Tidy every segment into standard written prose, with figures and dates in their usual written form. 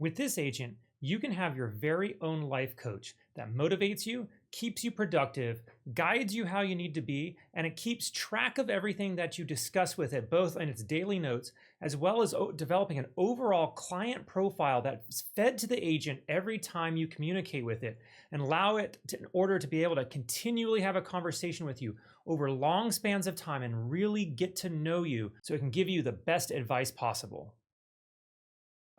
With this agent, you can have your very own life coach that motivates you, keeps you productive, guides you how you need to be, and it keeps track of everything that you discuss with it, both in its daily notes, as well as developing an overall client profile that's fed to the agent every time you communicate with it, and allow it in order to be able to continually have a conversation with you over long spans of time and really get to know you so it can give you the best advice possible.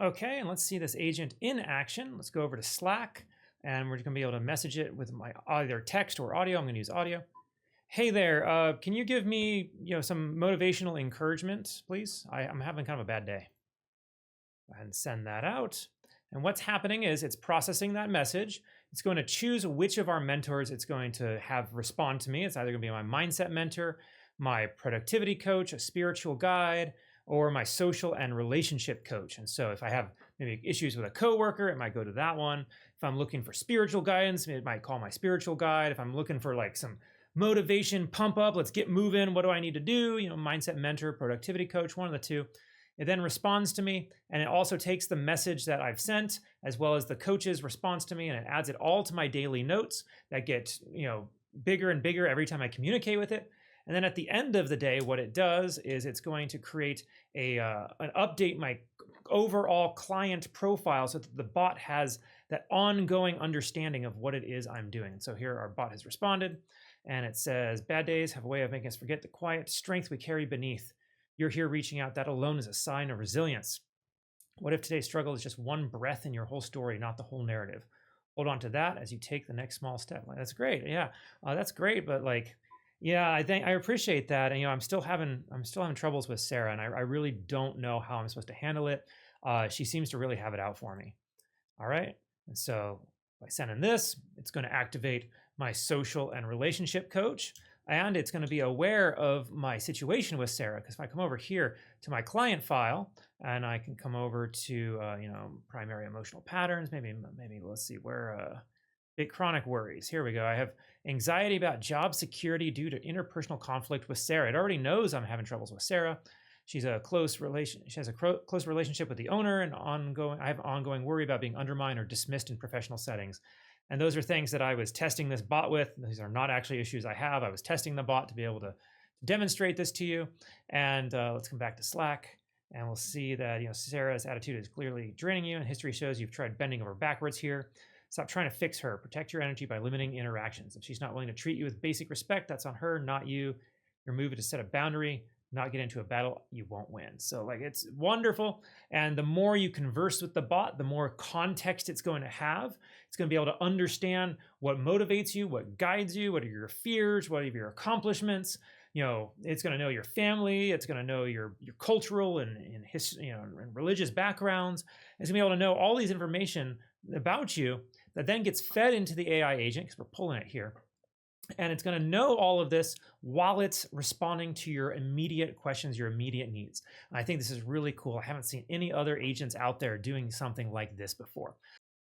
Okay, and let's see this agent in action. Let's go over to Slack, and we're going to be able to message it with my either text or audio. I'm going to use audio. Hey there, can you give me some motivational encouragement, please? I'm having kind of a bad day. Go ahead and send that out. And what's happening is it's processing that message. It's going to choose which of our mentors it's going to have respond to me. It's either going to be my mindset mentor, my productivity coach, a spiritual guide, or my social and relationship coach. And so if I have maybe issues with a coworker, it might go to that one. If I'm looking for spiritual guidance, it might call my spiritual guide. If I'm looking for like some motivation, pump up, let's get moving, what do I need to do? Mindset mentor, productivity coach, one of the two. It then responds to me, and it also takes the message that I've sent as well as the coach's response to me, and it adds it all to my daily notes that get bigger and bigger every time I communicate with it. And then at the end of the day, what it does is it's going to create an update my overall client profile so that the bot has that ongoing understanding of what it is I'm doing. And so here our bot has responded, and it says, bad days have a way of making us forget the quiet strength we carry beneath. You're here reaching out. That alone is a sign of resilience. What if today's struggle is just one breath in your whole story, not the whole narrative? Hold on to that as you take the next small step. Like, that's great. Yeah, that's great. But yeah, I appreciate that. And I'm still having troubles with Sarah, and I really don't know how I'm supposed to handle it. She seems to really have it out for me. All right. And so by sending this, it's going to activate my social and relationship coach, and it's going to be aware of my situation with Sarah. Because if I come over here to my client file, and I can come over to primary emotional patterns, maybe let's see where big chronic worries. Here we go. I have anxiety about job security due to interpersonal conflict with Sarah. It already knows I'm having troubles with Sarah. She has a close relationship with the owner, and I have ongoing worry about being undermined or dismissed in professional settings. And those are things that I was testing this bot with. These are not actually issues I have. I was testing the bot to be able to demonstrate this to you. And let's come back to Slack, and we'll see that Sarah's attitude is clearly draining you, and history shows you've tried bending over backwards here. Stop trying to fix her. Protect your energy by limiting interactions. If she's not willing to treat you with basic respect, that's on her, not you. Your move is to set a boundary, not get into a battle you won't win. So it's wonderful. And the more you converse with the bot, the more context it's going to have. It's going to be able to understand what motivates you, what guides you, what are your fears, what are your accomplishments. It's going to know your family. It's going to know your cultural and religious backgrounds. It's going to be able to know all these information about you that then gets fed into the AI agent, because we're pulling it here. And it's going to know all of this while it's responding to your immediate questions, your immediate needs. And I think this is really cool. I haven't seen any other agents out there doing something like this before.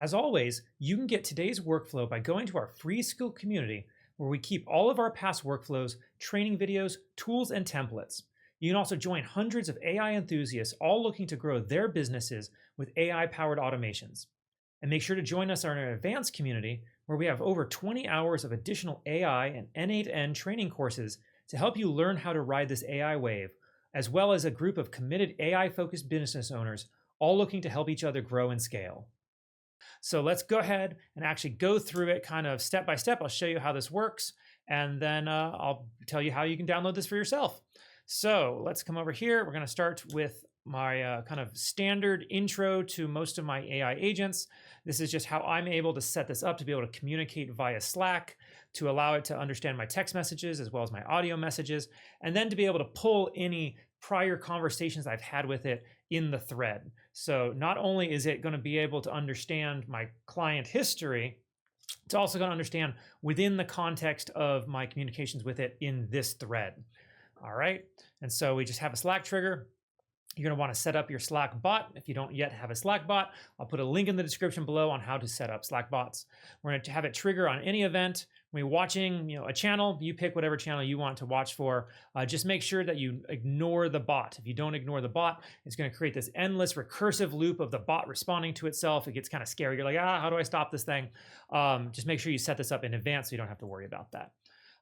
As always, you can get today's workflow by going to our free school community, where we keep all of our past workflows, training videos, tools, and templates. You can also join hundreds of AI enthusiasts all looking to grow their businesses with AI-powered automations. And make sure to join us in our advanced community, where we have over 20 hours of additional AI and n8n training courses to help you learn how to ride this AI wave, as well as a group of committed AI-focused business owners, all looking to help each other grow and scale. So let's go ahead and actually go through it kind of step by step. I'll show you how this works, and then I'll tell you how you can download this for yourself. So let's come over here. We're going to start with my kind of standard intro to most of my AI agents. This is just how I'm able to set this up to be able to communicate via Slack, to allow it to understand my text messages as well as my audio messages, and then to be able to pull any prior conversations I've had with it in the thread. So not only is it going to be able to understand my client history, it's also going to understand within the context of my communications with it in this thread. All right. And so we just have a Slack trigger. You're going to want to set up your Slack bot. If you don't yet have a Slack bot, I'll put a link in the description below on how to set up Slack bots. We're going to have it trigger on any event. When you're watching, a channel, you pick whatever channel you want to watch for. Just make sure that you ignore the bot. If you don't ignore the bot, it's going to create this endless recursive loop of the bot responding to itself. It gets kind of scary. You're like, how do I stop this thing? Just make sure you set this up in advance so you don't have to worry about that.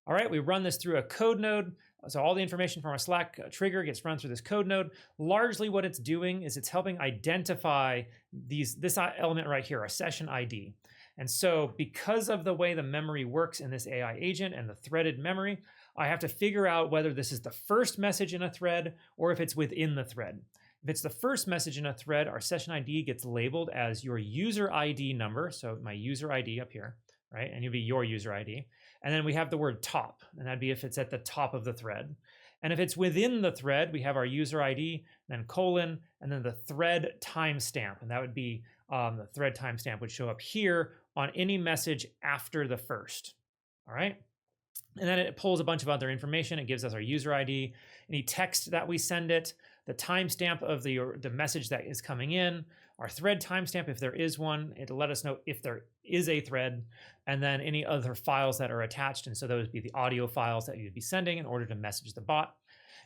All right, we run this through a code node. So all the information from our Slack trigger gets run through this code node. Largely what it's doing is it's helping identify this element right here, our session ID. And so because of the way the memory works in this AI agent and the threaded memory, I have to figure out whether this is the first message in a thread or if it's within the thread. If it's the first message in a thread, our session ID gets labeled as your user ID number. So my user ID up here, right? And it'll be your user ID. And then we have the word top, and that'd be if it's at the top of the thread. And if it's within the thread, we have our user ID, then colon, and then the thread timestamp. And that would be the thread timestamp would show up here on any message after the first. All right. And then it pulls a bunch of other information. It gives us our user ID, any text that we send it, the timestamp of the message that is coming in, our thread timestamp if there is one. It'll let us know if there is a thread, and then any other files that are attached. And so those would be the audio files that you'd be sending in order to message the bot.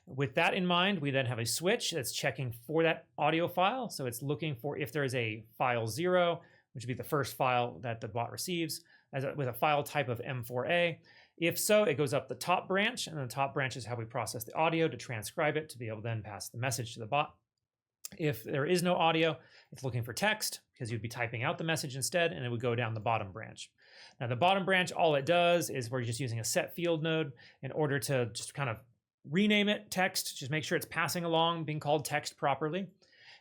With that in mind, we then have a switch that's checking for that audio file. So it's looking for if there is a file 0, which would be the first file that the bot receives, with a file type of M4A. If so, it goes up the top branch, and the top branch is how we process the audio to transcribe it to be able to then pass the message to the bot. If there is no audio, it's looking for text because you'd be typing out the message instead, and it would go down the bottom branch. Now the bottom branch, all it does is we're just using a set field node in order to just kind of rename it text, just make sure it's passing along, being called text properly.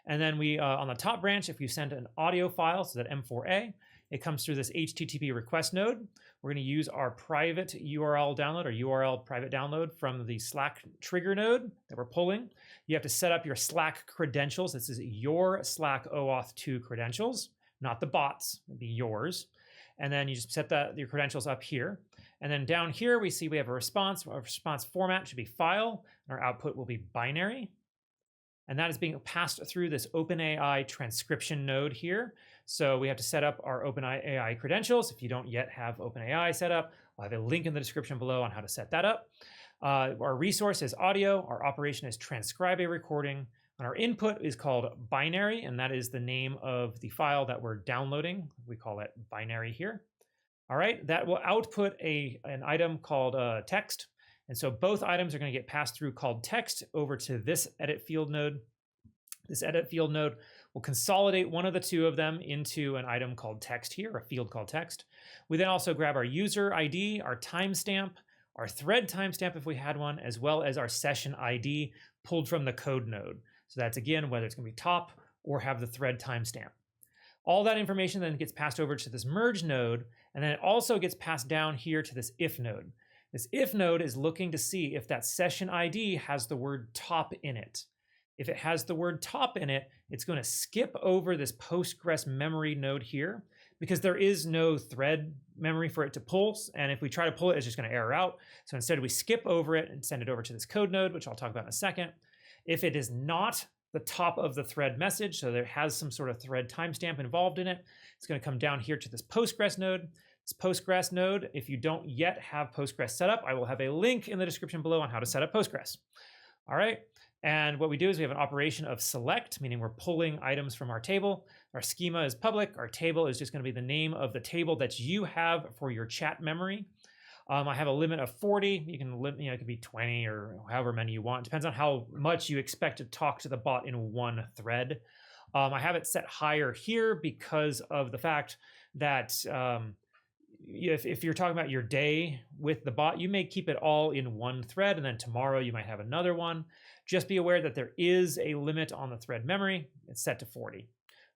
And then we, on the top branch, if you send an audio file, so that M4A, it comes through this HTTP request node. We're going to use our private URL download or URL private download from the Slack trigger node that we're pulling. You have to set up your Slack credentials. This is your Slack OAuth 2 credentials, not the bots, it'd be yours. And then you just set your credentials up here. And then down here, we see we have a response. Our response format should be file, and our output will be binary. And that is being passed through this OpenAI transcription node here. So we have to set up our OpenAI credentials. If you don't yet have OpenAI set up, I'll have a link in the description below on how to set that up. Our resource is audio. Our operation is transcribe a recording. And our input is called binary, and that is the name of the file that we're downloading. We call it binary here. All right, that will output an item called text. And so both items are going to get passed through called text over to this edit field node. This edit field node will consolidate one of the two of them into an item called text here, a field called text. We then also grab our user ID, our timestamp, our thread timestamp if we had one, as well as our session ID pulled from the code node. So that's again, whether it's going to be top or have the thread timestamp. All that information then gets passed over to this merge node, and then it also gets passed down here to this if node. This if node is looking to see if that session ID has the word top in it. If it has the word top in it, it's going to skip over this Postgres memory node here because there is no thread memory for it to pull. And if we try to pull it, it's just going to error out. So instead we skip over it and send it over to this code node, which I'll talk about in a second. If it is not the top of the thread message, so there has some sort of thread timestamp involved in it, it's going to come down here to this Postgres node. This Postgres node, if you don't yet have Postgres set up, I will have a link in the description below on how to set up Postgres. All right. And what we do is we have an operation of select, meaning we're pulling items from our table. Our schema is public. Our table is just going to be the name of the table that you have for your chat memory. I have a limit of 40. You can limit, it could be 20 or however many you want. It depends on how much you expect to talk to the bot in one thread. I have it set higher here because of the fact that if you're talking about your day with the bot, you may keep it all in one thread, and then tomorrow you might have another one. Just be aware that there is a limit on the thread memory. It's set to 40.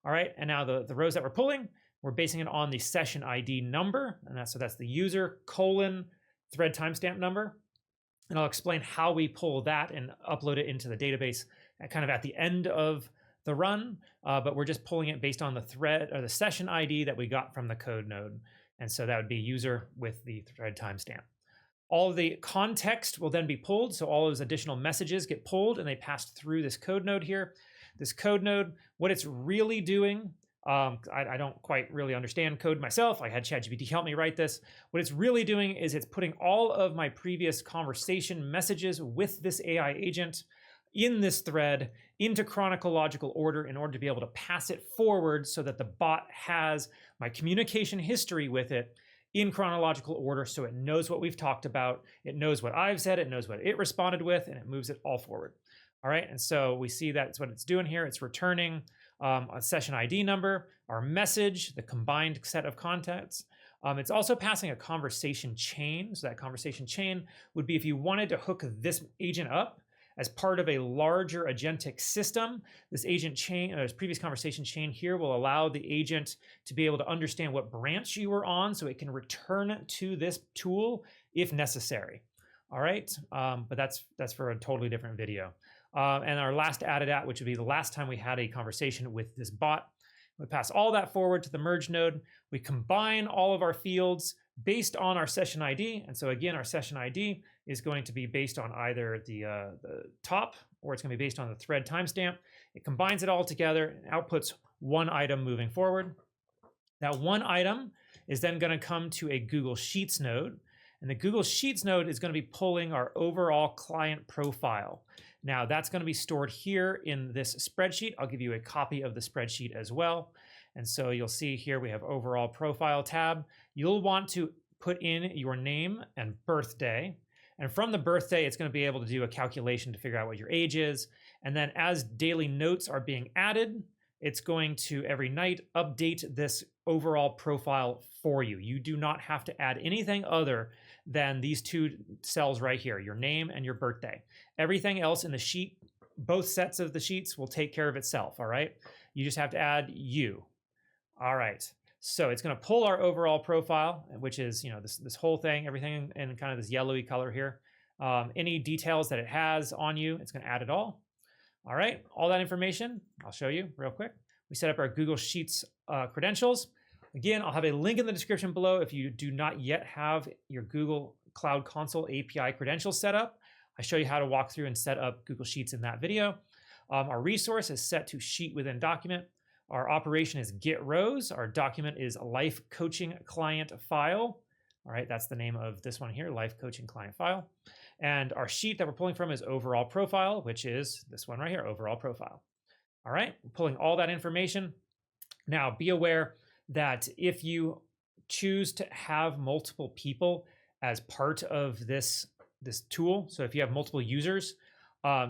All right, and now the rows that we're pulling, we're basing it on the session ID number, and that's the user colon thread timestamp number. And I'll explain how we pull that and upload it into the database kind of at the end of the run, but we're just pulling it based on the thread or the session ID that we got from the code node. And so that would be user with the thread timestamp. All of the context will then be pulled. So all those additional messages get pulled and they pass through this code node here. This code node, what it's really doing I don't quite really understand code myself. I had ChatGPT help me write this. What it's really doing is it's putting all of my previous conversation messages with this AI agent in this thread into chronological order in order to be able to pass it forward so that the bot has my communication history with it in chronological order, so it knows what we've talked about, it knows what I've said, it knows what it responded with, and it moves it all forward. All right, and so we see that's what it's doing here. It's returning a session ID number, our message, the combined set of contacts. It's also passing a conversation chain. So that conversation chain would be if you wanted to hook this agent up as part of a larger agentic system. This agent chain, this previous conversation chain here, will allow the agent to be able to understand what branch you were on, so it can return to this tool if necessary. All right, but that's for a totally different video. And our last added at, which would be the last time we had a conversation with this bot. We pass all that forward to the merge node. We combine all of our fields based on our session ID. And so again, our session ID is going to be based on either the top, or it's going to be based on the thread timestamp. It combines it all together and outputs one item moving forward. That one item is then going to come to a Google Sheets node. And the Google Sheets node is going to be pulling our overall client profile. Now that's going to be stored here in this spreadsheet. I'll give you a copy of the spreadsheet as well. And so you'll see here we have overall profile tab. You'll want to put in your name and birthday. And from the birthday, it's going to be able to do a calculation to figure out what your age is. And then as daily notes are being added, it's going to every night update this overall profile for you. You do not have to add anything other than these two cells right here, your name and your birthday. Everything else in the sheet, both sets of the sheets, will take care of itself, all right? You just have to add you. All right, so it's gonna pull our overall profile, which is, you know, this whole thing, everything in kind of this yellowy color here. Any details that it has on you, it's gonna add it all. All right, all that information, I'll show you real quick. We set up our Google Sheets credentials. Again, I'll have a link in the description below if you do not yet have your Google Cloud Console API credentials set up. I show you how to walk through and set up Google Sheets in that video. Our resource is set to sheet within document. Our operation is get rows. Our document is life coaching client file. All right, that's the name of this one here, life coaching client file. And our sheet that we're pulling from is overall profile, which is this one right here, overall profile. All right, we're pulling all that information. Now be aware that if you choose to have multiple people as part of this tool, so if you have multiple users,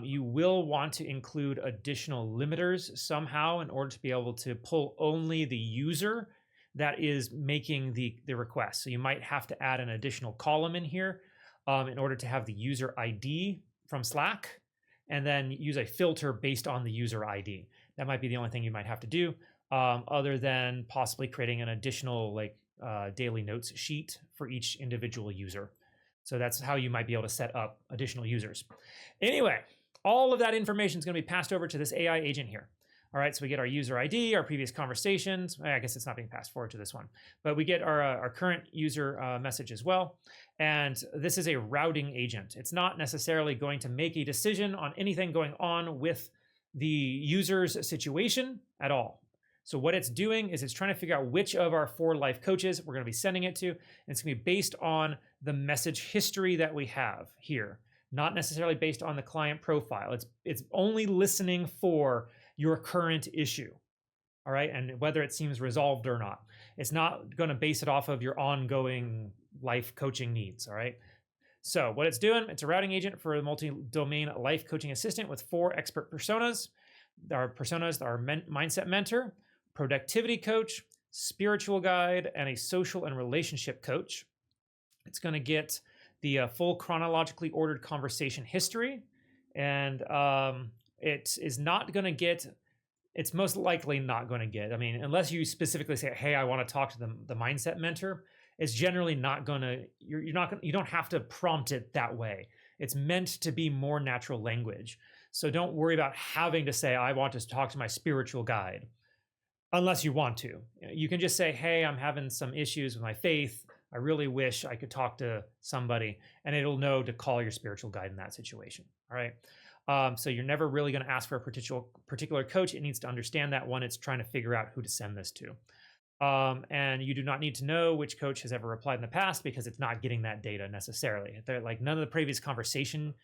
you will want to include additional limiters somehow in order to be able to pull only the user that is making the request. So you might have to add an additional column in here in order to have the user ID from Slack, and then use a filter based on the user ID. That might be the only thing you might have to do, other than possibly creating an additional daily notes sheet for each individual user. So that's how you might be able to set up additional users. Anyway, all of that information is going to be passed over to this AI agent here. All right, so we get our user ID, our previous conversations. I guess it's not being passed forward to this one, but we get our current user message as well. And this is a routing agent. It's not necessarily going to make a decision on anything going on with the user's situation at all. So what it's doing is it's trying to figure out which of our 4 life coaches we're going to be sending it to. And it's going to be based on the message history that we have here, not necessarily based on the client profile. It's only listening for your current issue, all right? And whether it seems resolved or not. It's not going to base it off of your ongoing life coaching needs, all right? So what it's doing, it's a routing agent for a multi-domain life coaching assistant with 4 expert personas. Our personas are mindset mentor, productivity coach, spiritual guide, and a social and relationship coach. It's going to get the full chronologically ordered conversation history, and it is not going to get, it's most likely not going to get, I mean, unless you specifically say, hey, I want to talk to the mindset mentor, it's generally not going to, you don't have to prompt it that way. It's meant to be more natural language. So don't worry about having to say, I want to talk to my spiritual guide, unless you want to. You can just say, hey, I'm having some issues with my faith. I really wish I could talk to somebody, and it'll know to call your spiritual guide in that situation. All right. So you're never really going to ask for a particular coach. It needs to understand that one, it's trying to figure out who to send this to. And you do not need to know which coach has ever replied in the past because it's not getting that data necessarily. They're like none of the previous conversation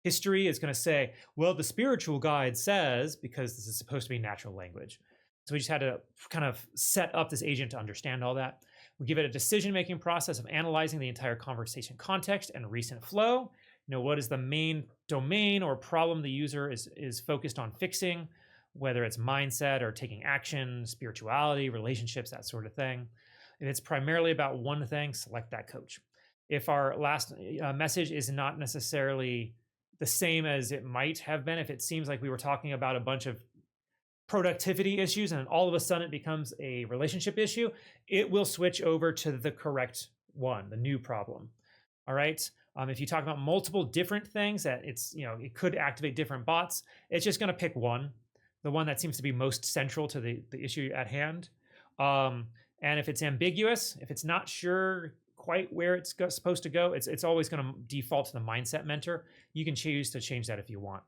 history is going to say, well, the spiritual guide says, because this is supposed to be natural language. So we just had to kind of set up this agent to understand all that. We give it a decision-making process of analyzing the entire conversation context and recent flow. What is the main domain or problem the user is focused on fixing, whether it's mindset or taking action, spirituality, relationships, that sort of thing. If it's primarily about one thing, select that coach. If our last message is not necessarily the same as it might have been, if it seems like we were talking about a bunch of productivity issues and all of a sudden it becomes a relationship issue, it will switch over to the correct one, the new problem. All right. If you talk about multiple different things that it could activate different bots, it's just going to pick one, the one that seems to be most central to the issue at hand. And if it's ambiguous, if it's not sure quite where it's supposed to go, it's always going to default to the mindset mentor. You can choose to change that if you want.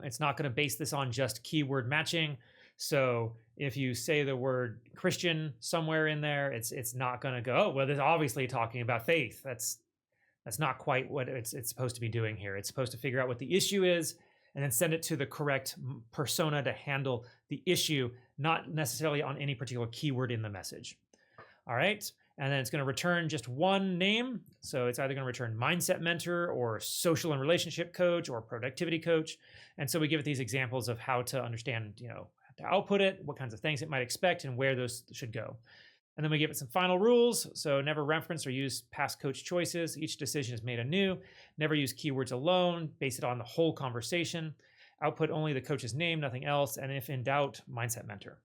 It's not going to base this on just keyword matching. So if you say the word Christian somewhere in there, it's not going to go, oh, well, this is obviously talking about faith. That's not quite what it's supposed to be doing here. It's supposed to figure out what the issue is and then send it to the correct persona to handle the issue, not necessarily on any particular keyword in the message. All right. And then it's going to return just one name. So it's either going to return mindset mentor or social and relationship coach or productivity coach. And so we give it these examples of how to understand, how to output it, what kinds of things it might expect, and where those should go. And then we give it some final rules. So never reference or use past coach choices. Each decision is made anew. Never use keywords alone. Base it on the whole conversation. Output only the coach's name, nothing else. And if in doubt, mindset mentor.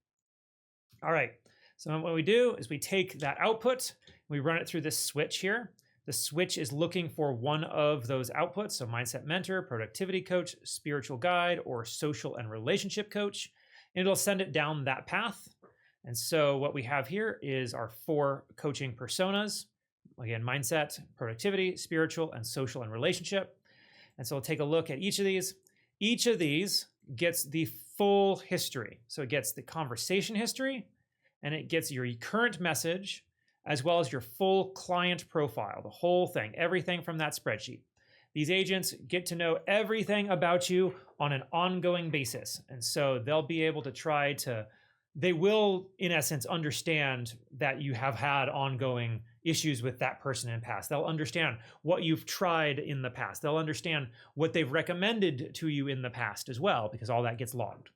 All right. So what we do is we take that output, we run it through this switch here. The switch is looking for one of those outputs. So mindset mentor, productivity coach, spiritual guide, or social and relationship coach. And it'll send it down that path. And so what we have here is our 4 coaching personas. Again, mindset, productivity, spiritual, and social and relationship. And so we'll take a look at each of these. Each of these gets the full history. So it gets the conversation history, and it gets your current message, as well as your full client profile, the whole thing, everything from that spreadsheet. These agents get to know everything about you on an ongoing basis. And so they'll be able to they will, in essence, understand that you have had ongoing issues with that person in the past. They'll understand what you've tried in the past. They'll understand what they've recommended to you in the past as well, because all that gets logged.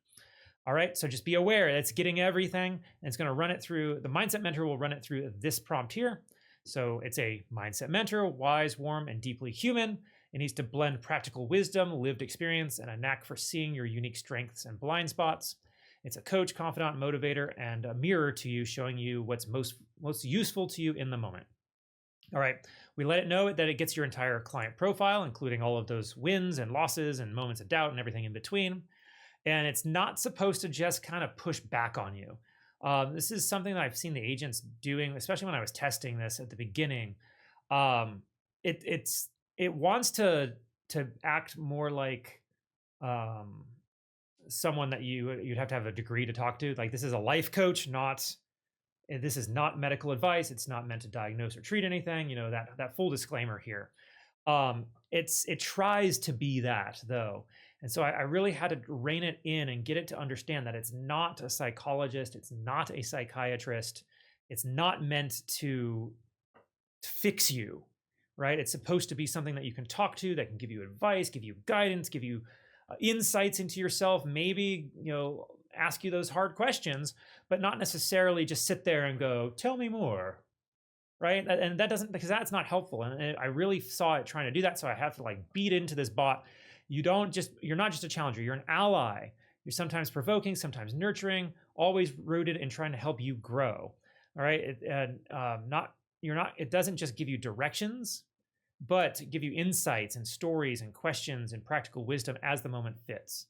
All right, so just be aware it's getting everything, and it's going to run it through, the mindset mentor will run it through this prompt here. So it's a mindset mentor, wise, warm, and deeply human. It needs to blend practical wisdom, lived experience, and a knack for seeing your unique strengths and blind spots. It's a coach, confidant, motivator, and a mirror to you, showing you what's most useful to you in the moment. All right, we let it know that it gets your entire client profile, including all of those wins and losses and moments of doubt and everything in between. And it's not supposed to just kind of push back on you. This is something that I've seen the agents doing, especially when I was testing this at the beginning. It wants to act more like someone that you'd have to have a degree to talk to. Like, this is a life coach, this is not medical advice. It's not meant to diagnose or treat anything. That full disclaimer here. It tries to be that, though. And so I really had to rein it in and get it to understand that it's not a psychologist. It's not a psychiatrist. It's not meant to fix you, right? It's supposed to be something that you can talk to, that can give you advice, give you guidance, give you insights into yourself, maybe, ask you those hard questions, but not necessarily just sit there and go, tell me more, right? And that doesn't, because that's not helpful. And I really saw it trying to do that. So I have to beat into this bot. You're not just a challenger, you're an ally. You're sometimes provoking, sometimes nurturing, always rooted in trying to help you grow. All right. It doesn't just give you directions, but give you insights and stories and questions and practical wisdom as the moment fits.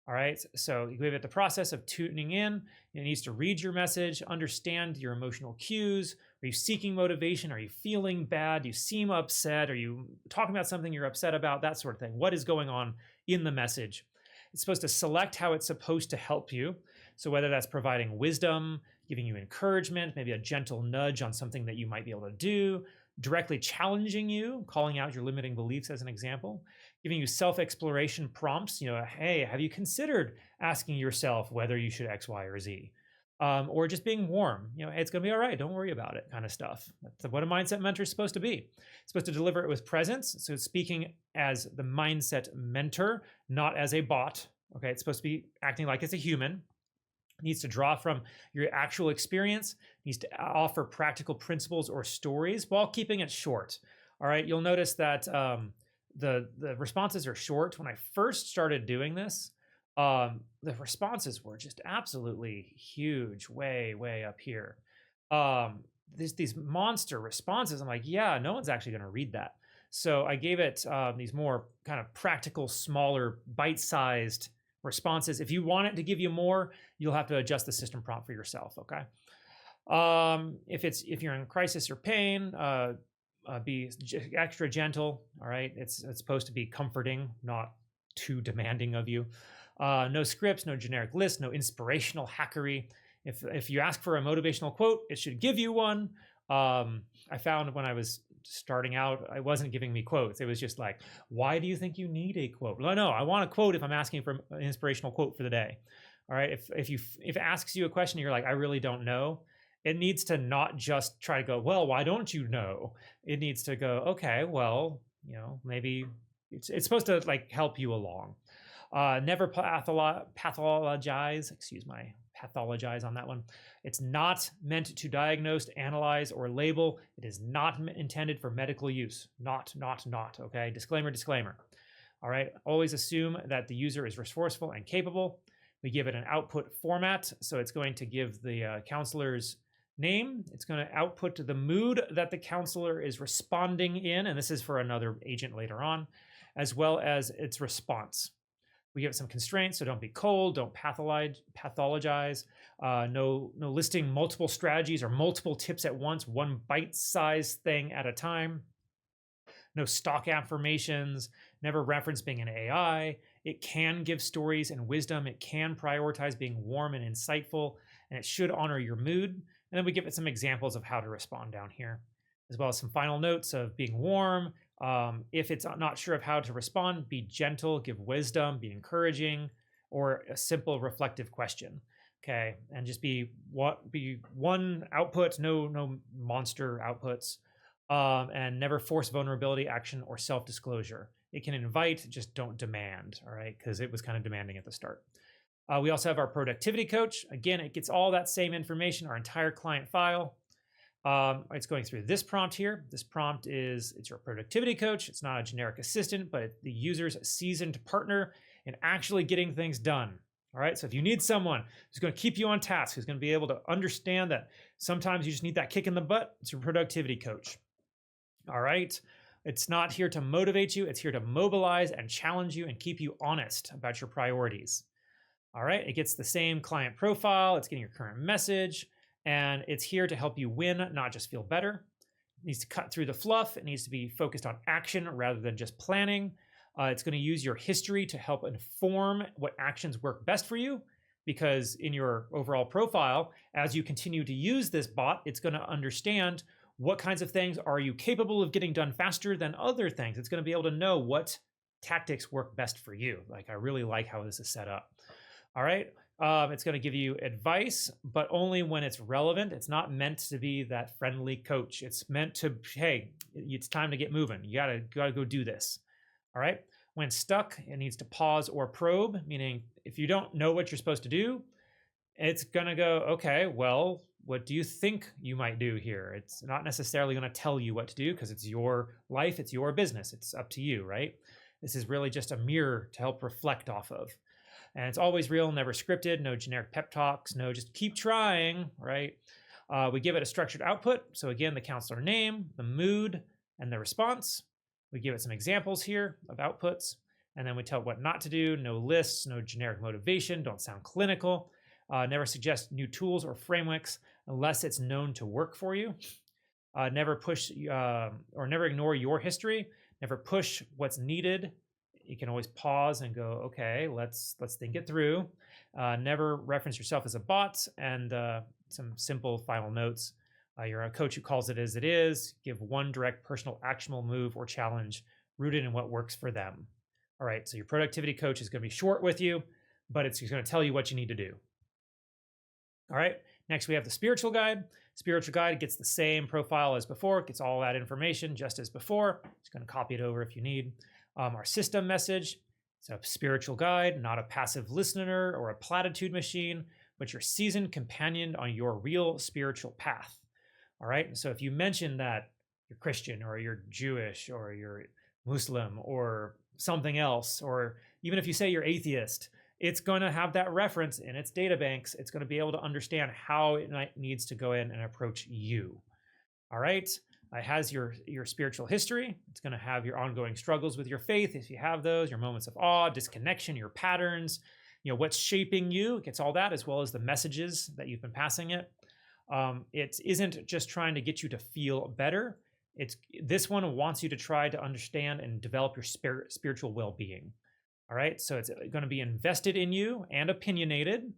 All right. So you give it the process of tuning in. It needs to read your message, understand your emotional cues. Are you seeking motivation? Are you feeling bad? Do you seem upset? Are you talking about something you're upset about? That sort of thing. What is going on in the message. It's supposed to select how it's supposed to help you. So whether that's providing wisdom, giving you encouragement, maybe a gentle nudge on something that you might be able to do, directly challenging you, calling out your limiting beliefs as an example, giving you self-exploration prompts, hey, have you considered asking yourself whether you should X, Y, or Z? Or just being warm, hey, it's going to be all right, don't worry about it, kind of stuff. That's what a mindset mentor is supposed to be. It's supposed to deliver it with presence. So it's speaking as the mindset mentor, not as a bot. Okay, it's supposed to be acting like it's a human. It needs to draw from your actual experience, needs to offer practical principles or stories while keeping it short. All right, you'll notice that the responses are short. When I first started doing this, the responses were just absolutely huge, way up here. These monster responses. I'm like, yeah, no one's actually going to read that. So I gave it these more kind of practical, smaller, bite-sized responses. If you want it to give you more, you'll have to adjust the system prompt for yourself. Okay. If you're in crisis or pain, be extra gentle. All right. It's supposed to be comforting, not too demanding of you. No scripts, no generic lists, no inspirational hackery. If you ask for a motivational quote, it should give you one. I found when I was starting out, I wasn't giving me quotes. It was just like, why do you think you need a quote? No, I want a quote if I'm asking for an inspirational quote for the day. All right. If it asks you a question, you're like, I really don't know. It needs to not just try to go, well, why don't you know? It needs to go, okay, well, maybe it's supposed to like help you along. Never pathologize. Excuse my pathologize on that one. It's not meant to diagnose, analyze, or label. It is not intended for medical use. Not. Okay. Disclaimer. All right. Always assume that the user is resourceful and capable. We give it an output format. So it's going to give the counselor's name. It's going to output the mood that the counselor is responding in. And this is for another agent later on, as well as its response. We give it some constraints, so don't be cold, don't pathologize, no listing multiple strategies or multiple tips at once, one bite-sized thing at a time. No stock affirmations, never reference being an AI. It can give stories and wisdom. It can prioritize being warm and insightful, and it should honor your mood. And then we give it some examples of how to respond down here, as well as some final notes of being warm. If it's not sure of how to respond, be gentle, give wisdom, be encouraging, or a simple reflective question. Okay, and just be one output, no monster outputs, and never force vulnerability, action, or self-disclosure. It can invite, just don't demand. All right, because it was kind of demanding at the start. We also have our productivity coach. Again, it gets all that same information, our entire client file. It's going through this prompt here. This prompt it's your productivity coach. It's not a generic assistant, but the user's seasoned partner in actually getting things done. All right. So if you need someone who's going to keep you on task, who's going to be able to understand that sometimes you just need that kick in the butt, it's your productivity coach. All right. It's not here to motivate you. It's here to mobilize and challenge you and keep you honest about your priorities. All right. It gets the same client profile. It's getting your current message. And it's here to help you win, not just feel better. It needs to cut through the fluff. It needs to be focused on action rather than just planning. It's going to use your history to help inform what actions work best for you, because in your overall profile, as you continue to use this bot, it's going to understand what kinds of things are you capable of getting done faster than other things. It's going to be able to know what tactics work best for you. Like, I really like how this is set up. All right. It's going to give you advice, but only when it's relevant. It's not meant to be that friendly coach. It's meant to, hey, it's time to get moving. You gotta go do this. All right. When stuck, it needs to pause or probe, meaning if you don't know what you're supposed to do, it's going to go, okay, well, what do you think you might do here? It's not necessarily going to tell you what to do because it's your life. It's your business. It's up to you, right? This is really just a mirror to help reflect off of. And it's always real, never scripted, no generic pep talks, no just keep trying, right? We give it a structured output. So again, the counselor name, the mood, and the response. We give it some examples here of outputs. And then we tell it what not to do, no lists, no generic motivation, don't sound clinical. Never suggest new tools or frameworks unless it's known to work for you. Never push or never ignore your history. Never push what's needed You can always pause and go, okay, let's think it through. Never reference yourself as a bot. And some simple final notes. You're a coach who calls it as it is. Give one direct, personal, actionable move or challenge rooted in what works for them. All right, so your productivity coach is going to be short with you, but it's going to tell you what you need to do. All right, next we have the spiritual guide. Spiritual guide gets the same profile as before. It gets all that information just as before. Just going to copy it over if you need. Our system message. It's a spiritual guide, not a passive listener or a platitude machine, but your seasoned companion on your real spiritual path. All right. So if you mention that you're Christian or you're Jewish or you're Muslim or something else, or even if you say you're atheist, it's going to have that reference in its data banks. It's going to be able to understand how it needs to go in and approach you. All right. It has your spiritual history. It's going to have your ongoing struggles with your faith, if you have those, your moments of awe, disconnection, your patterns, what's shaping you. It gets all that, as well as the messages that you've been passing it. It isn't just trying to get you to feel better. This one wants you to try to understand and develop your spiritual well-being. All right, so it's going to be invested in you and opinionated.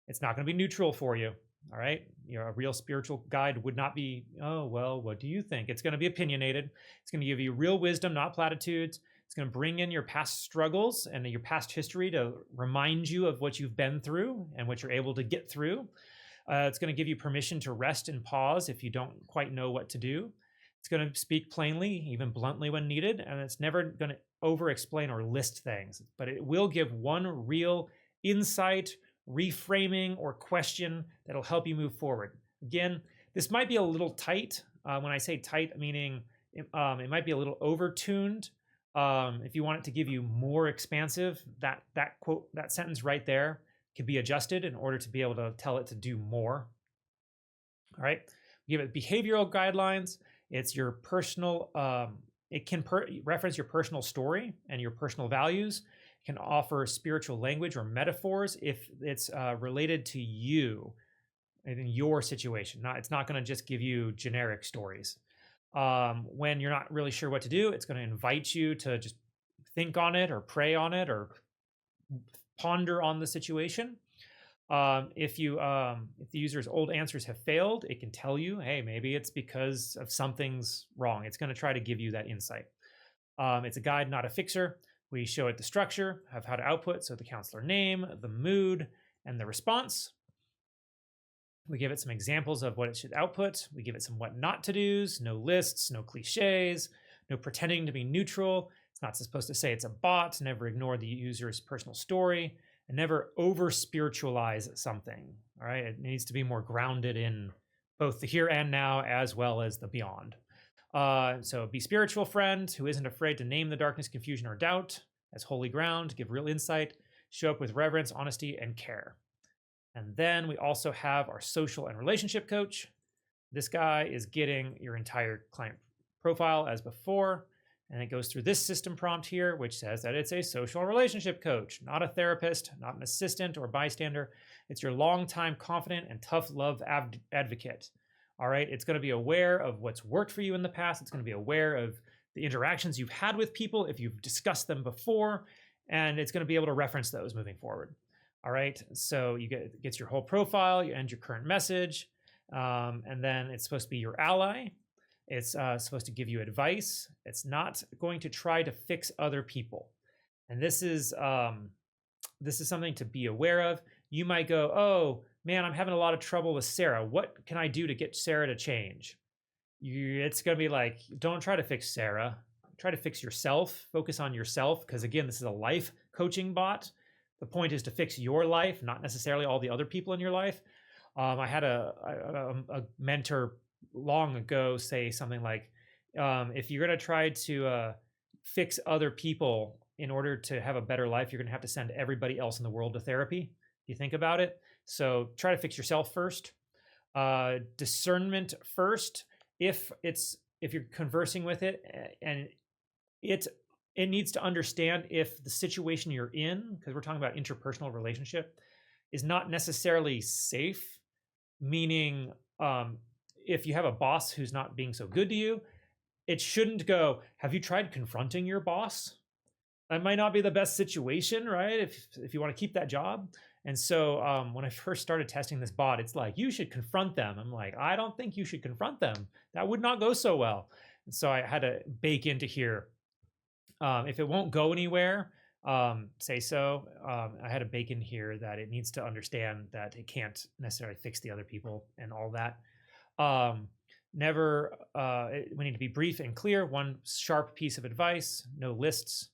It's not going to be neutral for you. All right, a real spiritual guide would not be, oh, well, what do you think? It's going to be opinionated. It's going to give you real wisdom, not platitudes. It's going to bring in your past struggles and your past history to remind you of what you've been through and what you're able to get through. It's going to give you permission to rest and pause if you don't quite know what to do. It's going to speak plainly, even bluntly when needed, and it's never going to over-explain or list things, but it will give one real insight, reframing, or question that'll help you move forward. Again, this might be a little tight. When I say tight, meaning it might be a little over-tuned. If you want it to give you more expansive, that quote, that sentence right there, can be adjusted in order to be able to tell it to do more. All right, we give it behavioral guidelines. It's your personal, it can reference your personal story and your personal values. It can offer spiritual language or metaphors if it's related to you and in your situation. It's not going to just give you generic stories. When you're not really sure what to do, it's going to invite you to just think on it or pray on it or ponder on the situation. If the user's old answers have failed, it can tell you, hey, maybe it's because of something's wrong. It's going to try to give you that insight. It's a guide, not a fixer. We show it the structure of how to output, so the counselor name, the mood, and the response. We give it some examples of what it should output. We give it some what not to do's, no lists, no cliches, no pretending to be neutral. It's not supposed to say it's a bot, never ignore the user's personal story, and never over-spiritualize something, all right? It needs to be more grounded in both the here and now as well as the beyond. So be spiritual friend who isn't afraid to name the darkness, confusion, or doubt as holy ground, give real insight, show up with reverence, honesty, and care. And then we also have our social and relationship coach. This guy is getting your entire client profile as before. And it goes through this system prompt here, which says that it's a social and relationship coach, not a therapist, not an assistant or bystander. It's your longtime confident and tough love advocate. All right. It's going to be aware of what's worked for you in the past. It's going to be aware of the interactions you've had with people if you've discussed them before. And it's going to be able to reference those moving forward. All right. So you gets your whole profile, you end your current message. And then it's supposed to be your ally. It's supposed to give you advice. It's not going to try to fix other people. And this is something to be aware of. You might go, oh, man, I'm having a lot of trouble with Sarah. What can I do to get Sarah to change? It's going to be like, don't try to fix Sarah. Try to fix yourself. Focus on yourself. Because again, this is a life coaching bot. The point is to fix your life, not necessarily all the other people in your life. I had a mentor long ago say something like, if you're going to try to fix other people in order to have a better life, you're going to have to send everybody else in the world to therapy. If you think about it. So try to fix yourself first. Discernment first. If you're conversing with it and it needs to understand if the situation you're in, because we're talking about interpersonal relationship, is not necessarily safe, meaning if you have a boss who's not being so good to you, it shouldn't go, have you tried confronting your boss? that might not be the best situation, right? If you want to keep that job. And so when I first started testing this bot, it's like, you should confront them. I'm like, I don't think you should confront them. That would not go so well. And so I had to bake into here. If it won't go anywhere, say so. I had to bake in here that it needs to understand that it can't necessarily fix the other people and all that. We need to be brief and clear. One sharp piece of advice, no lists.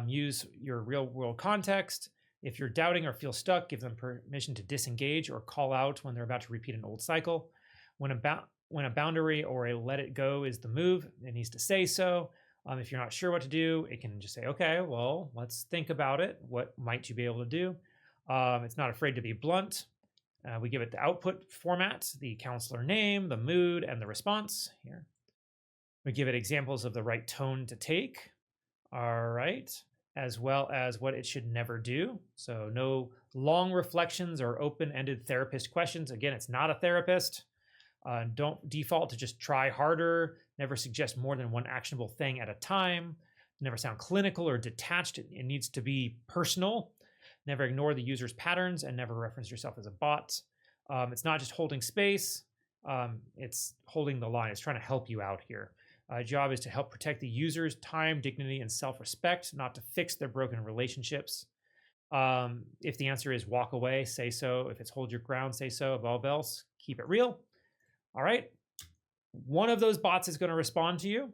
Use your real world context. If you're doubting or feel stuck, give them permission to disengage or call out when they're about to repeat an old cycle. When a boundary or a let it go is the move, it needs to say so. If you're not sure what to do, it can just say, okay, well, let's think about it. What might you be able to do? It's not afraid to be blunt. We give it the output format, the counselor name, the mood, and the response here. We give it examples of the right tone to take. All right. As well as what it should never do. So no long reflections or open-ended therapist questions. Again, it's not a therapist. Don't default to just try harder. Never suggest more than one actionable thing at a time. Never sound clinical or detached. It needs to be personal. Never ignore the user's patterns and never reference yourself as a bot. It's not just holding space. It's holding the line. It's trying to help you out here. Job is to help protect the user's time, dignity, and self-respect, not to fix their broken relationships. If the answer is walk away, say so. If it's hold your ground, say so. Above else, keep it real. All right. One of those bots is going to respond to you.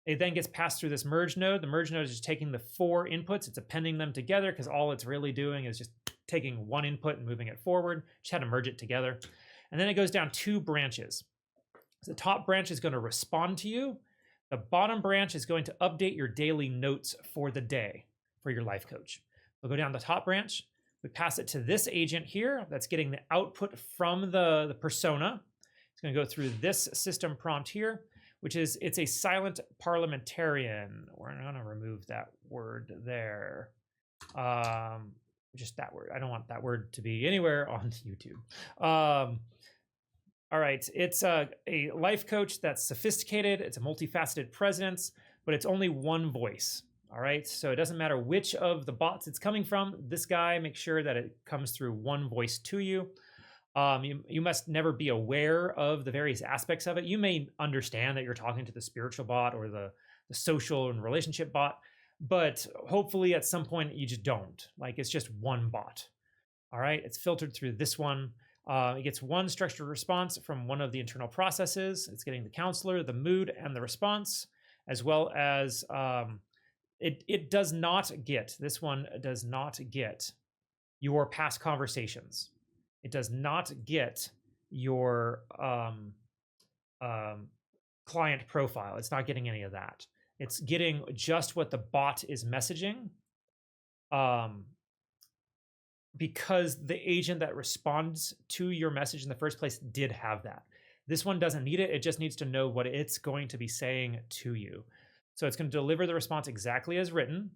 It then gets passed through this merge node. The merge node is just taking the 4 inputs. It's appending them together because all it's really doing is just taking one input and moving it forward. Just had to merge it together. And then it goes down 2 branches. So the top branch is going to respond to you. The bottom branch is going to update your daily notes for the day for your life coach. We'll go down the top branch. We pass it to this agent here that's getting the output from the persona. It's going to go through this system prompt here, which is it's a silent parliamentarian. We're going to remove that word there. Just that word. I don't want that word to be anywhere on YouTube. All right, it's a life coach that's sophisticated. It's a multifaceted presence, but it's only one voice. All right, so it doesn't matter which of the bots it's coming from. This guy, make sure that it comes through one voice to you. You must never be aware of the various aspects of it. You may understand that you're talking to the spiritual bot or the social and relationship bot, but hopefully at some point you just don't. Like it's just one bot. All right, it's filtered through this one. It gets one structured response from one of the internal processes. It's getting the counselor, the mood, and the response, as well as it does not get, this one does not get your past conversations. It does not get your client profile. It's not getting any of that. It's getting just what the bot is messaging. Because the agent that responds to your message in the first place did have that. This one doesn't need it. It just needs to know what it's going to be saying to you. So it's going to deliver the response exactly as written,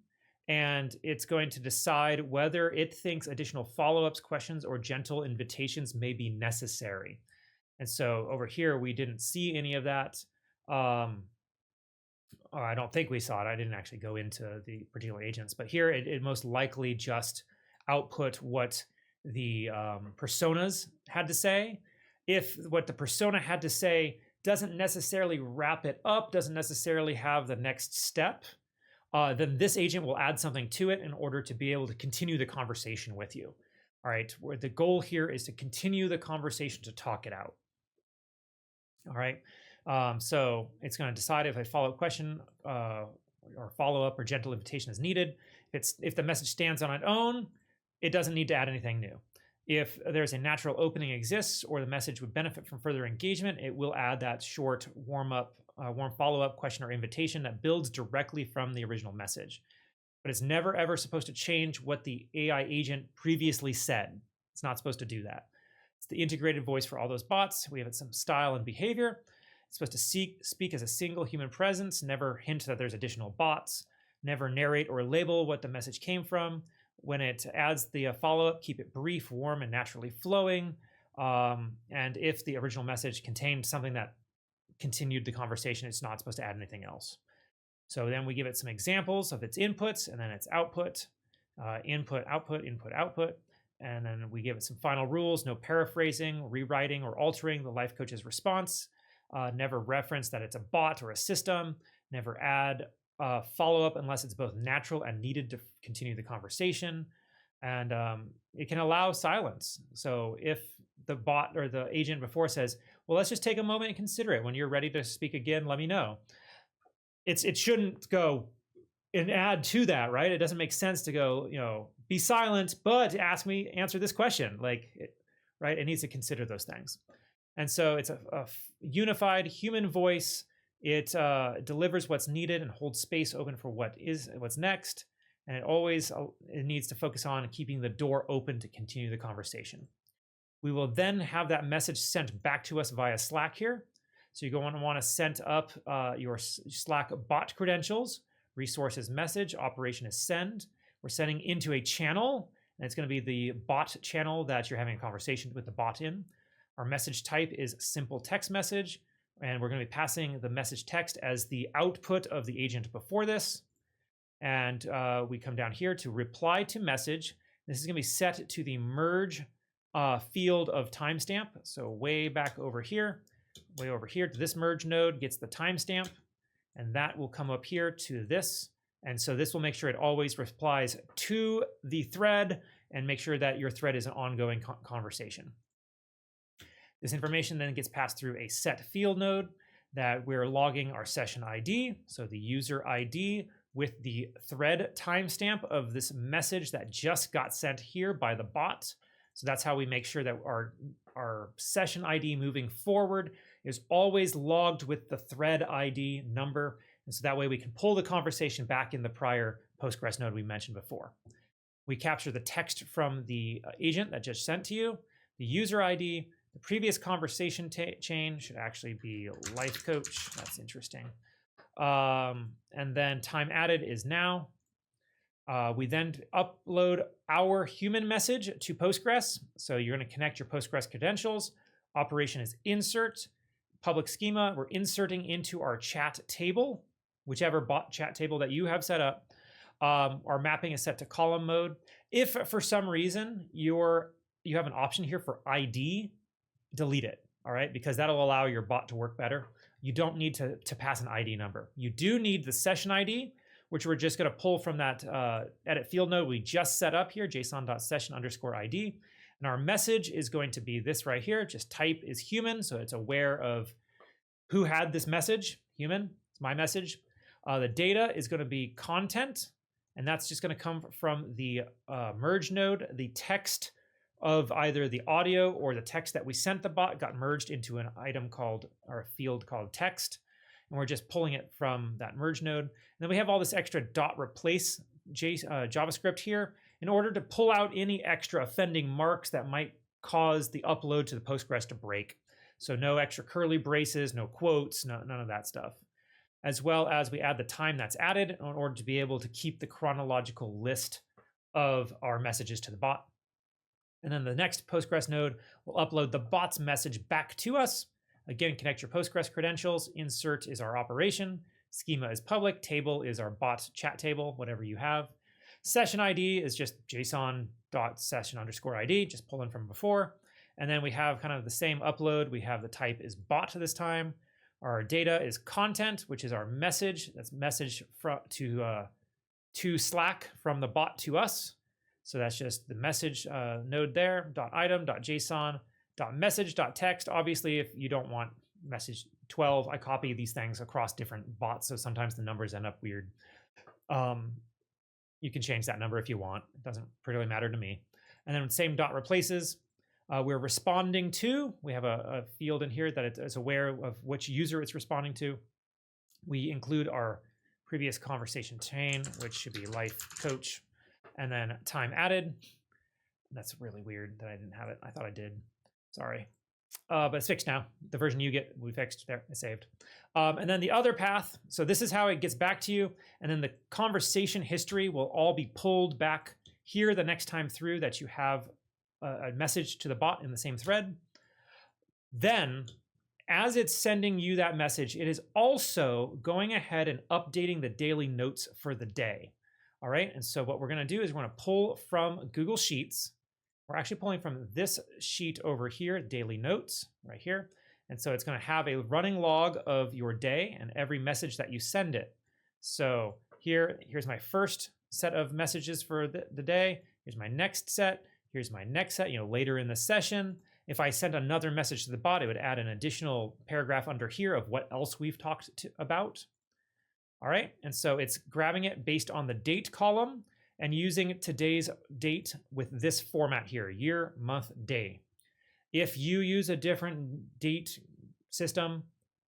and it's going to decide whether it thinks additional follow-ups, questions, or gentle invitations may be necessary. And so over here, we didn't see any of that. I don't think we saw it. I didn't actually go into the particular agents, but here it most likely just output what the personas had to say. If what the persona had to say doesn't necessarily wrap it up, doesn't necessarily have the next step, then this agent will add something to it in order to be able to continue the conversation with you. All right, where the goal here is to continue the conversation, to talk it out. All right, so it's going to decide if a follow-up question or follow-up or gentle invitation is needed. If the message stands on its own, it doesn't need to add anything new. If there's a natural opening exists or the message would benefit from further engagement, it will add that short warm follow-up question or invitation that builds directly from the original message. But it's never ever supposed to change what the AI agent previously said. It's not supposed to do that. It's the integrated voice for all those bots. We have some style and behavior. It's supposed to speak as a single human presence, never hint that there's additional bots, never narrate or label what the message came from. When it adds the follow-up, keep it brief, warm, and naturally flowing. And if the original message contained something that continued the conversation, it's not supposed to add anything else. So then we give it some examples of its inputs and then its output, input, output, input, output. And then we give it some final rules: no paraphrasing, rewriting, or altering the life coach's response. Never reference that it's a bot or a system. Never add follow-up unless it's both natural and needed to continue the conversation. And it can allow silence. So if the bot or the agent before says, well, let's just take a moment and consider it. When you're ready to speak again, let me know. It shouldn't go and add to that, right? It doesn't make sense to go, be silent, but answer this question. Right? It needs to consider those things. And so it's a unified human voice. It delivers what's needed and holds space open for what's next. And it needs to focus on keeping the door open to continue the conversation. We will then have that message sent back to us via Slack here. So you're going to want to set up your Slack bot credentials. Resources message, operation is send. We're sending into a channel, and it's going to be the bot channel that you're having a conversation with the bot in. Our message type is simple text message, and we're going to be passing the message text as the output of the agent before this. And we come down here to reply to message. This is going to be set to the merge field of timestamp. So way over here to this merge node gets the timestamp, and that will come up here to this. And so this will make sure it always replies to the thread and make sure that your thread is an ongoing conversation. This information then gets passed through a set field node that we're logging our session ID, so the user ID with the thread timestamp of this message that just got sent here by the bot. So that's how we make sure that our session ID moving forward is always logged with the thread ID number. And so that way we can pull the conversation back in the prior Postgres node we mentioned before. We capture the text from the agent that just sent to you, the user ID, the previous conversation chain should actually be life coach. That's interesting. And then time added is now. We then upload our human message to Postgres. So you're going to connect your Postgres credentials. Operation is insert. Public schema, we're inserting into our chat table, whichever bot chat table that you have set up. Our mapping is set to column mode. If for some reason you have an option here for ID, delete it, all right? Because that'll allow your bot to work better. You don't need to pass an ID number. You do need the session ID, which we're just going to pull from that edit field node we just set up here, json.session_ID. And our message is going to be this right here. Just type is human, so it's aware of who had this message. Human, it's my message. The data is going to be content, and that's just going to come from the merge node. The text of either the audio or the text that we sent the bot got merged into an item or a field called text. And we're just pulling it from that merge node. And then we have all this extra .replace JavaScript here in order to pull out any extra offending marks that might cause the upload to the Postgres to break. So no extra curly braces, no quotes, none of that stuff. As well as we add the time that's added in order to be able to keep the chronological list of our messages to the bot. And then the next Postgres node will upload the bot's message back to us. Again, connect your Postgres credentials. Insert is our operation. Schema is public. Table is our bot chat table, whatever you have. Session ID is just json.session_ID, just pulling from before. And then we have kind of the same upload. We have the type is bot this time. Our data is content, which is our message. That's message to Slack from the bot to us. So that's just the message node there, .item, .json, .message, .text. Obviously, if you don't want message 12, I copy these things across different bots, so sometimes the numbers end up weird. You can change that number if you want. It doesn't particularly matter to me. And then same .replaces. We're responding to. We have a field in here that it is aware of which user it's responding to. We include our previous conversation chain, which should be life coach. And then time added. That's really weird that I didn't have it. I thought I did. Sorry. But it's fixed now. The version you get, we fixed. There, it's saved. And then the other path. So this is how it gets back to you. And then the conversation history will all be pulled back here the next time through that you have a message to the bot in the same thread. Then as it's sending you that message, it is also going ahead and updating the daily notes for the day. All right, and so what we're going to do is we're going to pull from Google Sheets. We're actually pulling from this sheet over here, daily notes, right here. And so it's going to have a running log of your day and every message that you send it. So here's my first set of messages for the day. Here's my next set. Here's my next set, later in the session. If I sent another message to the bot, it would add an additional paragraph under here of what else we've talked about. All right, and so it's grabbing it based on the date column and using today's date with this format here, year, month, day. If you use a different date system,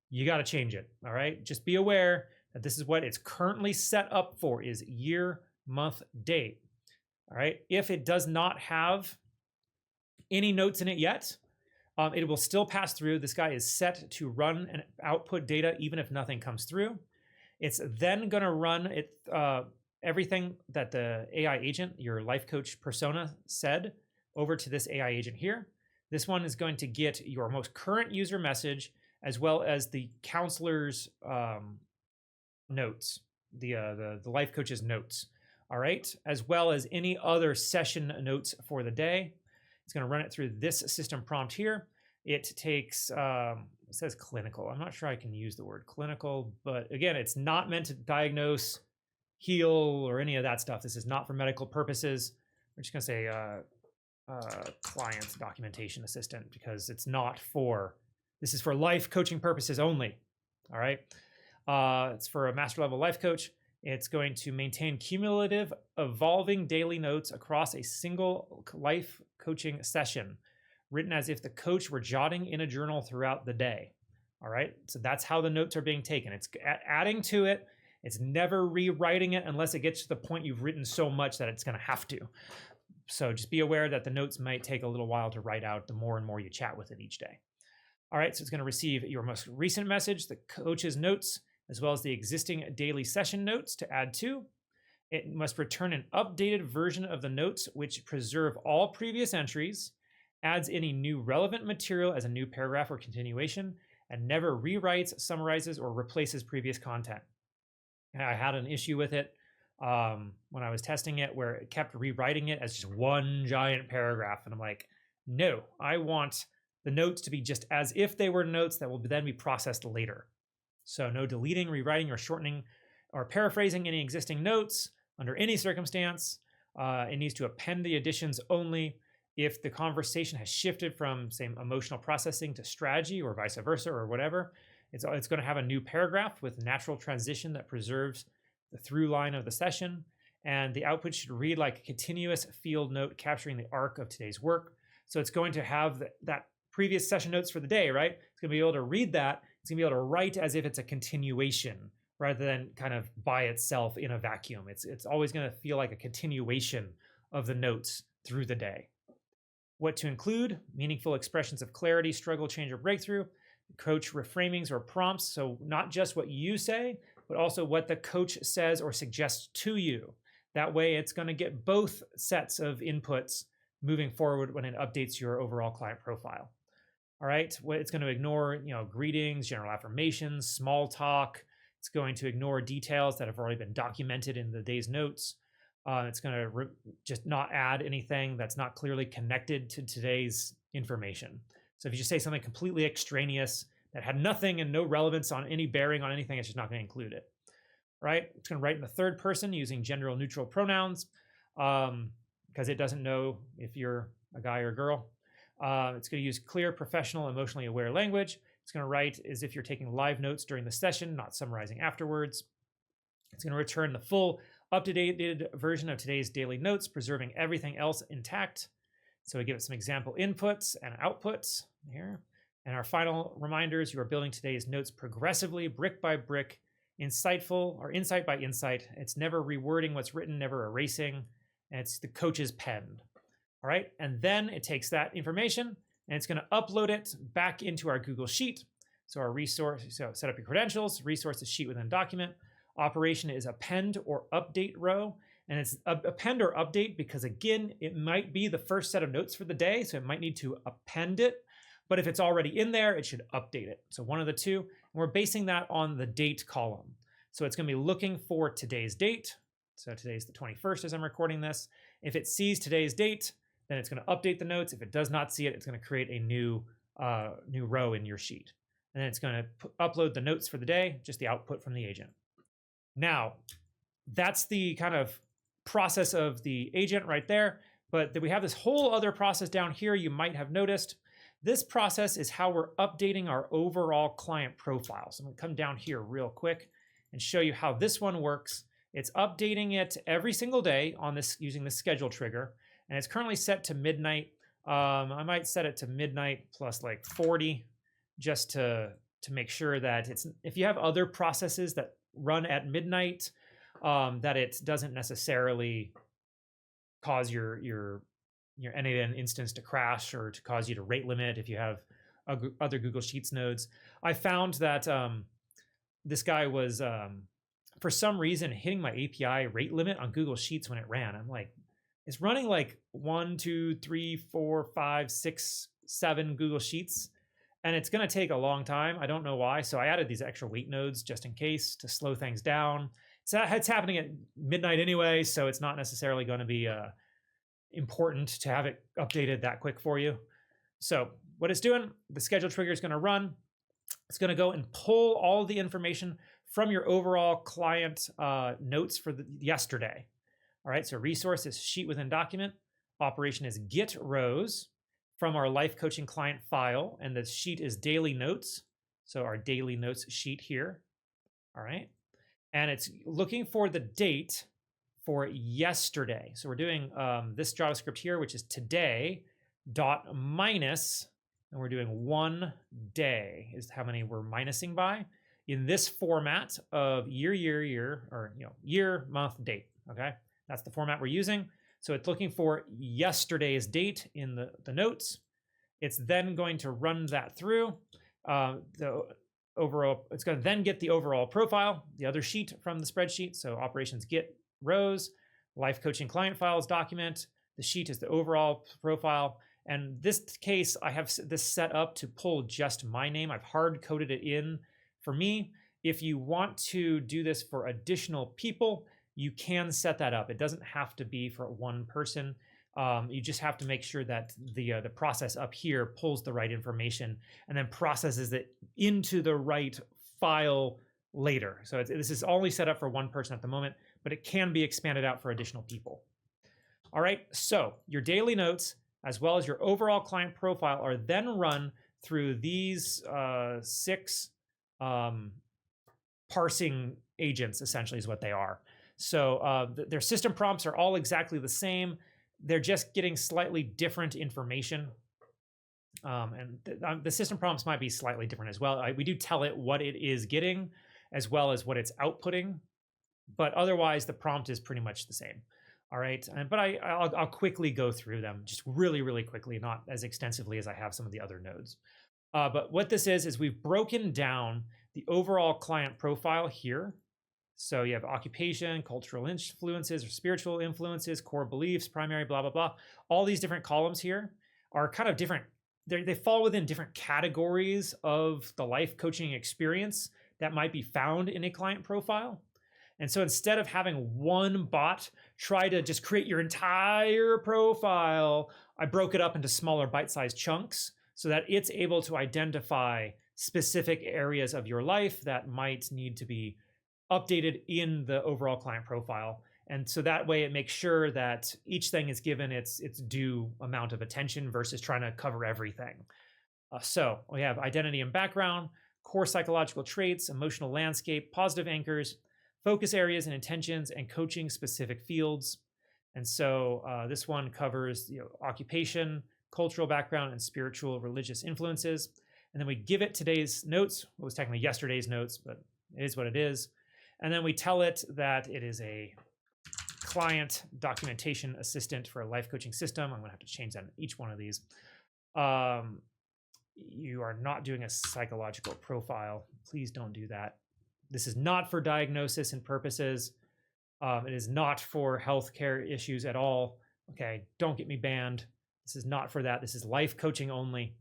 you got to change it. All right, just be aware that this is what it's currently set up for, is year, month, date. All right, if it does not have any notes in it yet, it will still pass through. This guy is set to run and output data even if nothing comes through. It's then going to run it everything that the AI agent, your life coach persona, said over to this AI agent here. This one is going to get your most current user message as well as the counselor's notes, the life coach's notes. All right, as well as any other session notes for the day. It's going to run it through this system prompt here. It takes, it says clinical. I'm not sure I can use the word clinical, but again, it's not meant to diagnose, heal, or any of that stuff. This is not for medical purposes. We're just going to say client documentation assistant because it's not for, this is for life coaching purposes only. All right. It's for a master level life coach. It's going to maintain cumulative evolving daily notes across a single life coaching session, written as if the coach were jotting in a journal throughout the day. All right, so that's how the notes are being taken. It's adding to it. It's never rewriting it unless it gets to the point you've written so much that it's going to have to. So just be aware that the notes might take a little while to write out the more and more you chat with it each day. All right, so it's going to receive your most recent message, the coach's notes, as well as the existing daily session notes to add to. It must return an updated version of the notes, which preserve all previous entries, adds any new relevant material as a new paragraph or continuation, and never rewrites, summarizes, or replaces previous content. And I had an issue with it when I was testing it where it kept rewriting it as just one giant paragraph. And I'm like, no, I want the notes to be just as if they were notes that will then be processed later. So no deleting, rewriting, or shortening, or paraphrasing any existing notes under any circumstance. It needs to append the additions only if the conversation has shifted from, say, emotional processing to strategy or vice versa or whatever. It's going to have a new paragraph with natural transition that preserves the through line of the session. And the output should read like a continuous field note capturing the arc of today's work. So it's going to have that previous session notes for the day, right? It's going to be able to read that. It's going to be able to write as if it's a continuation rather than kind of by itself in a vacuum. It's always going to feel like a continuation of the notes through the day. What to include: meaningful expressions of clarity, struggle, change, or breakthrough, coach reframings or prompts. So not just what you say, but also what the coach says or suggests to you. That way it's going to get both sets of inputs moving forward when it updates your overall client profile. All right, it's going to ignore, greetings, general affirmations, small talk. It's going to ignore details that have already been documented in the day's notes. It's going to just not add anything that's not clearly connected to today's information. So if you just say something completely extraneous that had nothing and no relevance on any bearing on anything, it's just not going to include it. Right? It's going to write in the third person using gender neutral pronouns because it doesn't know if you're a guy or a girl. It's going to use clear, professional, emotionally aware language. It's going to write as if you're taking live notes during the session, not summarizing afterwards. It's going to return the full up-to-date version of today's daily notes, preserving everything else intact. So we give it some example inputs and outputs here. And our final reminders: you are building today's notes progressively, brick by brick, insightful or insight by insight. It's never rewording what's written, never erasing. And it's the coach's pen. All right, and then it takes that information and it's going to upload it back into our Google Sheet. So our resource, so set up your credentials, resources sheet within document. Operation is append or update row. And it's append or update because, again, it might be the first set of notes for the day, so it might need to append it. But if it's already in there, it should update it. So one of the two. And we're basing that on the date column. So it's going to be looking for today's date. So today's the 21st as I'm recording this. If it sees today's date, then it's going to update the notes. If it does not see it, it's going to create a new row in your sheet. And then it's going to upload the notes for the day, just the output from the agent. Now, that's the kind of process of the agent right there. But then we have this whole other process down here you might have noticed. This process is how we're updating our overall client profile. So I'm going to come down here real quick and show you how this one works. It's updating it every single day on this using the schedule trigger. And it's currently set to midnight. I might set it to midnight plus like 40 just to make sure that it's, if you have other processes that run at midnight, that it doesn't necessarily cause your n8n instance to crash or to cause you to rate limit if you have other Google Sheets nodes. I found that this guy was, for some reason, hitting my API rate limit on Google Sheets when it ran. I'm like, it's running like 1, 2, 3, 4, 5, 6, 7 Google Sheets. And it's going to take a long time. I don't know why. So I added these extra wait nodes just in case to slow things down. It's happening at midnight anyway, so it's not necessarily going to be important to have it updated that quick for you. So what it's doing, the schedule trigger is going to run. It's going to go and pull all the information from your overall client notes for yesterday. All right, so resource is sheet within document. Operation is get rows from our life coaching client file, and the sheet is daily notes. So our daily notes sheet here. All right, and it's looking for the date for yesterday. So we're doing this JavaScript here, which is today dot minus, and we're doing 1 day is how many we're minusing by in this format of year, or year, month, date. Okay, that's the format we're using. So it's looking for yesterday's date in the notes. It's then going to run that through the overall. It's going to then get the overall profile, the other sheet from the spreadsheet. So operations get rows, life coaching client files document. The sheet is the overall profile. And this case, I have this set up to pull just my name. I've hard coded it in for me. If you want to do this for additional people, you can set that up. It doesn't have to be for one person. You just have to make sure that the process up here pulls the right information and then processes it into the right file later. So this is only set up for one person at the moment, but it can be expanded out for additional people. All right, so your daily notes as well as your overall client profile are then run through these 6 parsing agents, essentially is what they are. So their system prompts are all exactly the same. They're just getting slightly different information. And the system prompts might be slightly different as well. We do tell it what it is getting as well as what it's outputting. But otherwise, the prompt is pretty much the same. All right, but I'll quickly go through them, just really, really quickly, not as extensively as I have some of the other nodes. But what this is we've broken down the overall client profile here. So you have occupation, cultural influences, or spiritual influences, core beliefs, primary, blah, blah, blah. All these different columns here are kind of different. They fall within different categories of the life coaching experience that might be found in a client profile. And so instead of having one bot try to just create your entire profile, I broke it up into smaller bite-sized chunks so that it's able to identify specific areas of your life that might need to be updated in the overall client profile. And so that way it makes sure that each thing is given its due amount of attention versus trying to cover everything. So we have identity and background, core psychological traits, emotional landscape, positive anchors, focus areas and intentions, and coaching specific fields. And so this one covers occupation, cultural background, and spiritual religious influences. And then we give it today's notes. It was technically yesterday's notes, but it is what it is. And then we tell it that it is a client documentation assistant for a life coaching system. I'm going to have to change that in each one of these. You are not doing a psychological profile. Please don't do that. This is not for diagnosis and purposes. It is not for healthcare issues at all. Okay, don't get me banned. This is not for that. This is life coaching only.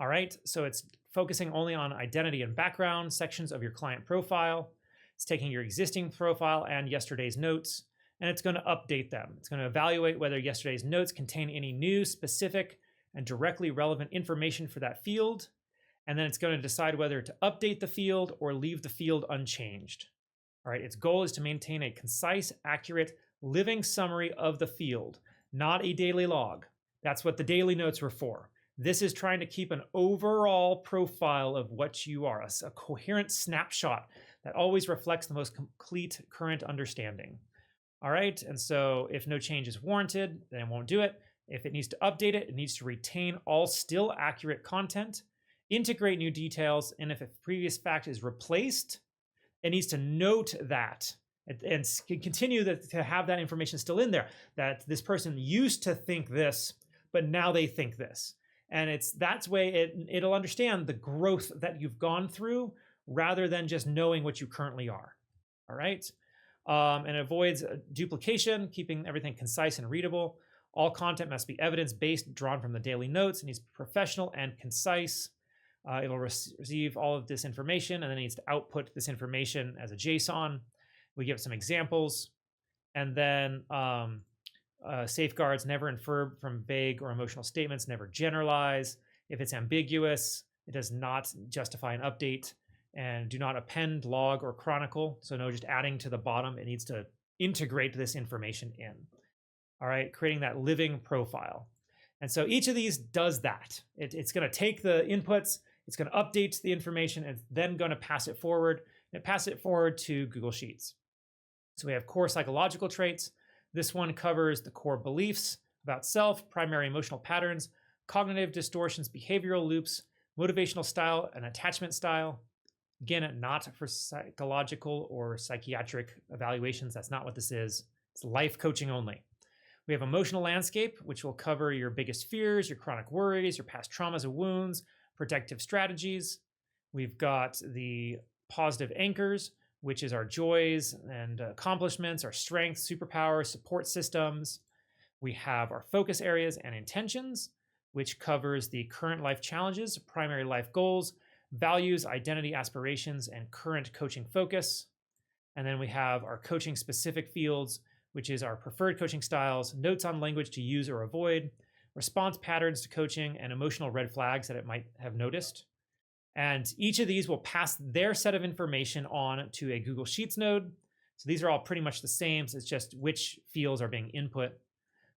All right, so it's focusing only on identity and background sections of your client profile. It's taking your existing profile and yesterday's notes, and it's going to update them. It's going to evaluate whether yesterday's notes contain any new, specific, and directly relevant information for that field. And then it's going to decide whether to update the field or leave the field unchanged. All right, its goal is to maintain a concise, accurate, living summary of the field, not a daily log. That's what the daily notes were for. This is trying to keep an overall profile of what you are, a coherent snapshot that always reflects the most complete current understanding. All right, and so if no change is warranted, then it won't do it. If it needs to update it, it needs to retain all still accurate content, integrate new details, and if a previous fact is replaced, it needs to note that and continue to have that information still in there, that this person used to think this, but now they think this. And that's way it'll understand the growth that you've gone through rather than just knowing what you currently are. All right. And it avoids duplication, keeping everything concise and readable. All content must be evidence-based, drawn from the daily notes. It needs to be professional and concise. It'll receive all of this information and then it needs to output this information as a JSON. We give some examples. And then safeguards: never infer from vague or emotional statements, never generalize. If it's ambiguous, it does not justify an update, and do not append, log, or chronicle. So no just adding to the bottom. It needs to integrate this information in. All right, creating that living profile. And so each of these does that. It's going to take the inputs, it's going to update the information, and then going to pass it forward. And pass it forward to Google Sheets. So we have core psychological traits. This one covers the core beliefs about self, primary emotional patterns, cognitive distortions, behavioral loops, motivational style, and attachment style. Again, not for psychological or psychiatric evaluations. That's not what this is. It's life coaching only. We have emotional landscape, which will cover your biggest fears, your chronic worries, your past traumas and wounds, protective strategies. We've got the positive anchors, which is our joys and accomplishments, our strengths, superpowers, support systems. We have our focus areas and intentions, which covers the current life challenges, primary life goals, values, identity, aspirations, and current coaching focus. And then we have our coaching specific fields, which is our preferred coaching styles, notes on language to use or avoid, response patterns to coaching, and emotional red flags that it might have noticed. And each of these will pass their set of information on to a Google Sheets node. So these are all pretty much the same. So it's just which fields are being input.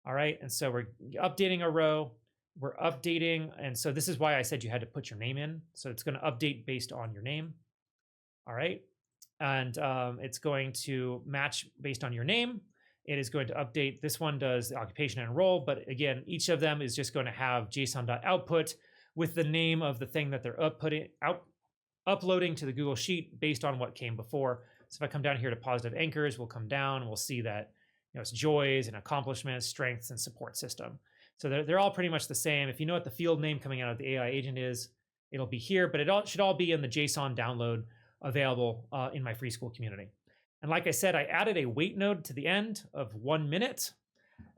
All right. And so we're updating a row. We're updating. And so this is why I said you had to put your name in. So it's going to update based on your name. All right. And it's going to match based on your name. It is going to update. This one does the occupation and role. But again, each of them is just going to have JSON.output with the name of the thing that they're uploading to the Google Sheet based on what came before. So if I come down here to positive anchors, we'll come down and we'll see that it's joys and accomplishments, strengths, and support system. So they're all pretty much the same. If you know what the field name coming out of the AI agent is, it'll be here, but it should all be in the JSON download available in my free school community. And like I said, I added a wait node to the end of 1 minute.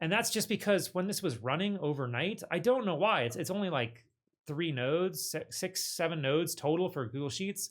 And that's just because when this was running overnight, I don't know why. It's only like 3 nodes, 6, 7 nodes total for Google Sheets.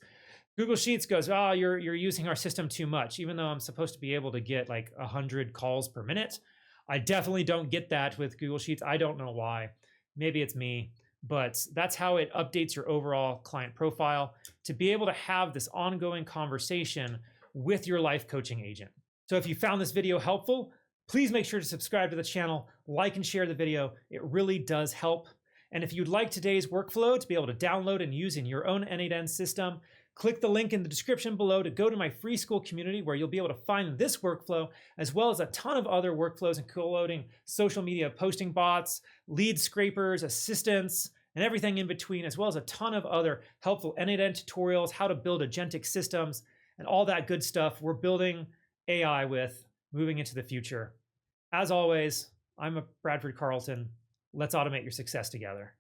Google Sheets goes, oh, you're using our system too much, even though I'm supposed to be able to get like 100 calls per minute. I definitely don't get that with Google Sheets. I don't know why. Maybe it's me, but that's how it updates your overall client profile to be able to have this ongoing conversation with your life coaching agent. So if you found this video helpful, please make sure to subscribe to the channel, like and share the video. It really does help. And if you'd like today's workflow to be able to download and use in your own n8n system, click the link in the description below to go to my free school community where you'll be able to find this workflow, as well as a ton of other workflows, including social media posting bots, lead scrapers, assistants, and everything in between, as well as a ton of other helpful n8n tutorials, how to build agentic systems, and all that good stuff we're building AI with moving into the future. As always, I'm Bradford Carlton. Let's automate your success together.